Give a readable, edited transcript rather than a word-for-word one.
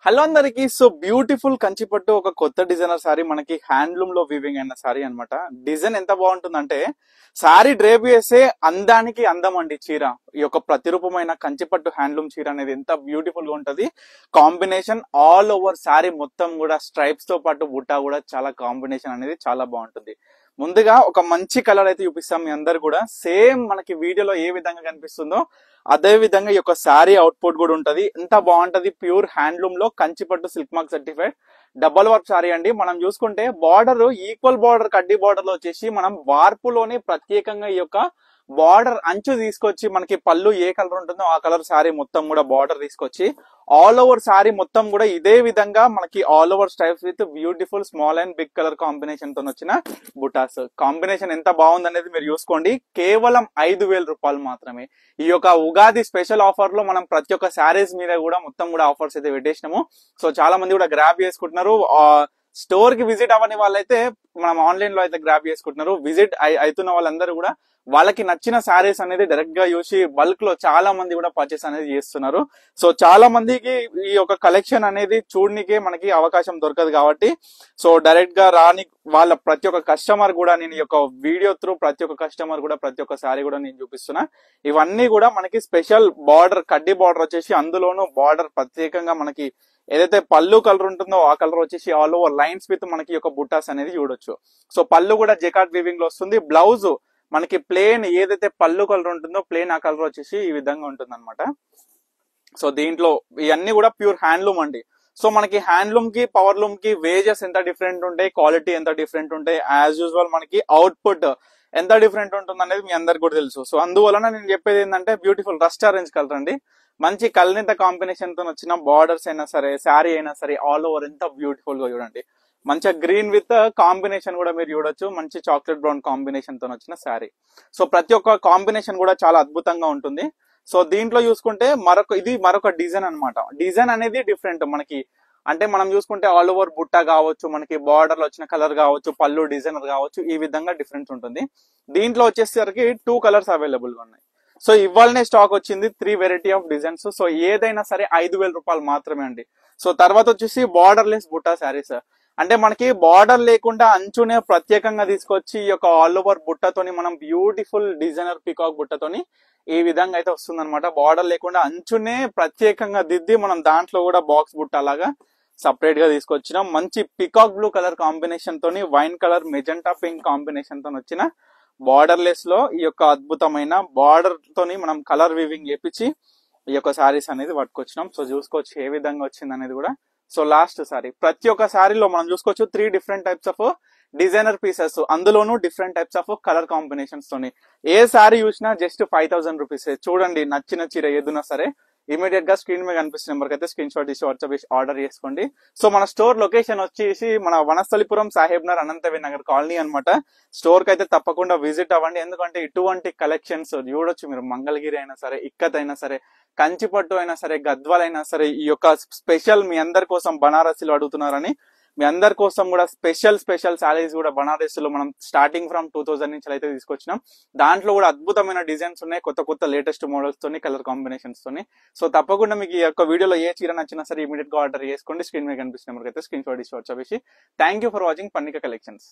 Hello అందరికి. So beautiful కంచిపట్టు ఒక కొత్త డిజైనర్ సారీ మనకి హ్యాండ్లూమ్ లో వీవింగ్ అయిన సారీ అన్నమాట. డిజైన్ ఎంత బాగుంటుందంటే సారీ డ్రేప్ చేసే అందానికి అందం అండి చీర. ఈ యొక్క ప్రతిరూపమైన కంచిపట్టు హ్యాండ్లూమ్ చీర అనేది ఎంత బ్యూటిఫుల్ గా ఉంటది. కాంబినేషన్ ఆల్ ఓవర్ సారీ మొత్తం కూడా స్ట్రైప్స్ తో పాటు బుట్టా కూడా చాలా కాంబినేషన్ అనేది చాలా బాగుంటుంది. ముందుగా ఒక మంచి కలర్ అయితే చూపిస్తాం మీ అందరు కూడా. సేమ్ మనకి వీడియోలో ఏ విధంగా కనిపిస్తుందో అదే విధంగా ఈ యొక్క శారీ అవుట్పుట్ కూడా ఉంటది. ఎంత బాగుంటది. ప్యూర్ హ్యాండ్లూమ్ లో కంచిపట్టు silk mark certified double work sari అండి. మనం చూసుకుంటే బార్డర్ ఈక్వల్ బార్డర్ కడ్డీ బార్డర్ లో వచ్చేసి మనం వార్పులోనే ప్రత్యేకంగా ఈ యొక్క బార్డర్ అంచు తీసుకొచ్చి మనకి పళ్ళు ఏ కలర్ ఉంటుందో ఆ కలర్ శారీ మొత్తం కూడా బార్డర్ తీసుకొచ్చి ఆల్ ఓవర్ శారీ మొత్తం కూడా ఇదే విధంగా మనకి all over stripes with beautiful small and big colour combination తో వచ్చిన బుటాస్. కాంబినేషన్ ఎంత బాగుందనేది మీరు చూసుకోండి. కేవలం 5,000 రూపాయలు మాత్రమే. ఈ యొక్క ఉగాది స్పెషల్ ఆఫర్ లో మనం ప్రతి ఒక్క శారీస్ మీద కూడా మొత్తం కూడా ఆఫర్స్ అయితే పెట్టేసినాము. సో చాలా మంది కూడా గ్రాబ్ చేసుకుంటున్నారు. స్టోర్ కి విజిట్ అవ్వని వాళ్ళైతే మనం ఆన్లైన్ లో అయితే గ్రాబ్ చేసుకుంటున్నారు. విజిట్ అవుతున్న వాళ్ళందరూ కూడా వాళ్ళకి నచ్చిన శారీస్ అనేది డైరెక్ట్ గా చూసి బల్క్ లో చాలా మంది కూడా పర్చేస్ అనేది చేస్తున్నారు. సో చాలా మందికి ఈ యొక్క కలెక్షన్ అనేది చూడనికే మనకి అవకాశం దొరకదు కాబట్టి సో డైరెక్ట్ గా రాని వాళ్ళ ప్రతి ఒక్క కస్టమర్ కూడా నేను ఈ యొక్క వీడియో త్రూ ప్రతి ఒక్క కస్టమర్ కూడా ప్రతి ఒక్క శారీ కూడా నేను చూపిస్తున్నా. ఇవన్నీ కూడా మనకి స్పెషల్ బార్డర్ కడ్డీ బార్డర్ వచ్చేసి అందులోనూ బార్డర్ ప్రత్యేకంగా మనకి ఏదైతే పళ్ళు కలర్ ఉంటుందో ఆ కలర్ వచ్చేసి ఆల్ ఓవర్ లైన్స్ విత్ మనకి యొక్క బుట్టాస్ అనేది చూడొచ్చు. సో పళ్ళు కూడా జెకార్డ్ వీవింగ్ లో వస్తుంది. బ్లౌజ్ మనకి ప్లేన్ ఏదైతే పళ్ళు కలర్ ఉంటుందో ప్లేన్ ఆ కలర్ వచ్చేసి ఈ విధంగా ఉంటుంది అనమాట. సో దీంట్లో ఇవన్నీ కూడా ప్యూర్ హ్యాండ్లూమ్ అండి. సో మనకి హ్యాండ్లూమ్ కి పవర్ లూమ్ కి వేజెస్ ఎంత డిఫరెంట్ ఉంటాయి, క్వాలిటీ ఎంత డిఫరెంట్ ఉంటాయి, యాజ్ యూజువల్ మనకి అవుట్పుట్ ఎంత డిఫరెంట్ ఉంటుంది అనేది మీ అందరికి కూడా తెలుసు. సో అందువలన నేను చెప్పేది ఏంటంటే బ్యూటిఫుల్ రస్ట్ ఆరెంజ్ కలర్ అండి. మంచి కల్నిత కాంబినేషన్ తో వచ్చిన బార్డర్స్ అయినా సరే శారీ అయినా సరే ఆల్ ఓవర్ ఎంత బ్యూటిఫుల్ గా చూడండి. మంచిగా గ్రీన్ విత్ కాంబినేషన్ కూడా మీరు చూడొచ్చు. మంచి చాక్లెట్ బ్రౌన్ కాంబినేషన్ తో వచ్చిన శారీ. సో ప్రతి ఒక్క కాంబినేషన్ కూడా చాలా అద్భుతంగా ఉంటుంది. సో దీంట్లో చూసుకుంటే మరొక డిజైన్ అన్నమాట. డిజైన్ అనేది డిఫరెంట్ మనకి. అంటే మనం చూసుకుంటే ఆల్ ఓవర్ బుట్ట కావచ్చు, మనకి బార్డర్ లో వచ్చిన కలర్ కావచ్చు, పళ్ళు డిజైనర్ కావచ్చు, ఈ విధంగా డిఫరెన్స్ ఉంటుంది. దీంట్లో వచ్చేసరికి 2 కలర్స్ అవైలబుల్ గా ఉన్నాయి. సో ఇవాళనే స్టాక్ వచ్చింది 3 వెరైటీ ఆఫ్ డిజైన్స్. సో ఏదైనా సరే 5,000 రూపాయలు మాత్రమే అండి. సో తర్వాత వచ్చేసి బార్డర్ లెస్ బుట్టా శారీస్. అంటే మనకి బార్డర్ లేకుండా అంచునే ప్రత్యేకంగా తీసుకొచ్చి ఈ యొక్క ఆల్ ఓవర్ బుట్టతోని మనం బ్యూటిఫుల్ డిజైనర్ పికాక్ బుట్టతోని ఈ విధంగా అయితే వస్తుంది అనమాట. బార్డర్ లేకుండా అంచునే ప్రత్యేకంగా దిద్ది మనం దాంట్లో కూడా బాక్స్ బుట్ట లాగా సపరేట్ గా తీసుకొచ్చినాం. మంచి పికాక్ బ్లూ కలర్ కాంబినేషన్ తోని wine colour magenta pink combination తో వచ్చిన బార్డర్ లెస్ లో ఈ యొక్క అద్భుతమైన బార్డర్ తోని మనం కలర్ వీవింగ్ చేపించి ఈ యొక్క శారీస్ అనేది పట్టుకొచ్చినాం. సో చూసుకోవచ్చు ఏ విధంగా వచ్చింది అనేది కూడా. సో లాస్ట్ సారీ ప్రతి ఒక్క శారీలో మనం చూసుకోవచ్చు 3 different types of designer pieces, అందులోనూ different types of colour combinations తోని. ఏ శారీ చూసినా జస్ట్ 5,000 రూపీస్. చూడండి నచ్చిన చీర ఏదున్నా సరే ఇమీడియట్ గా స్క్రీన్ మీద కనిపిస్తున్న నెంబర్ అయితే స్క్రీన్ షాట్ తీసి వాట్సాప్ చేసి ఆర్డర్ చేసుకోండి. సో మన స్టోర్ లొకేషన్ వచ్చేసి మన వనస్థలిపురం సాహెబ్నగర్ అనంతవి నగర్ కాలనీ అనమాట. స్టోర్ కి అయితే తప్పకుండా విజిట్ అవ్వండి. ఎందుకంటే ఇటువంటి కలెక్షన్స్ చూడొచ్చు మీరు. మంగళగిరి అయినా సరే, ఇక్కత్ అయినా సరే, కంచిపట్టు అయినా సరే, గద్వాల్ అయినా సరే, ఈ యొక్క స్పెషల్ మీ అందరి కోసం బనారస్లో అడుగుతున్నారని మీ అందరి కోసం కూడా స్పెషల్ శారీస్ కూడా బనారస్ లో మనం స్టార్టింగ్ ఫ్రమ్ 2000 నుంచి అయితే తీసుకొచ్చినాం. దాంట్లో కూడా అద్భుతమైన డిజైన్స్ ఉన్నాయి, కొత్త లేటెస్ట్ మోడల్స్ తోని కలర్ కాంబినేషన్స్ తోని. సో తప్పకుండా మీకు ఈ యొక్క వీడియోలో ఏ చీర నచ్చినా సరే ఇమీడియట్ గా ఆర్డర్ చేసుకోండి. స్క్రీన్ మీద కనిపిస్తున్న నెంబర్కి అయితే స్క్రీన్ షాట్ ఇచ్చి వాట్సాప్ చేసి. థ్యాంక్ యూ ఫర్ వాచింగ్ పన్నిక కలెక్షన్స్.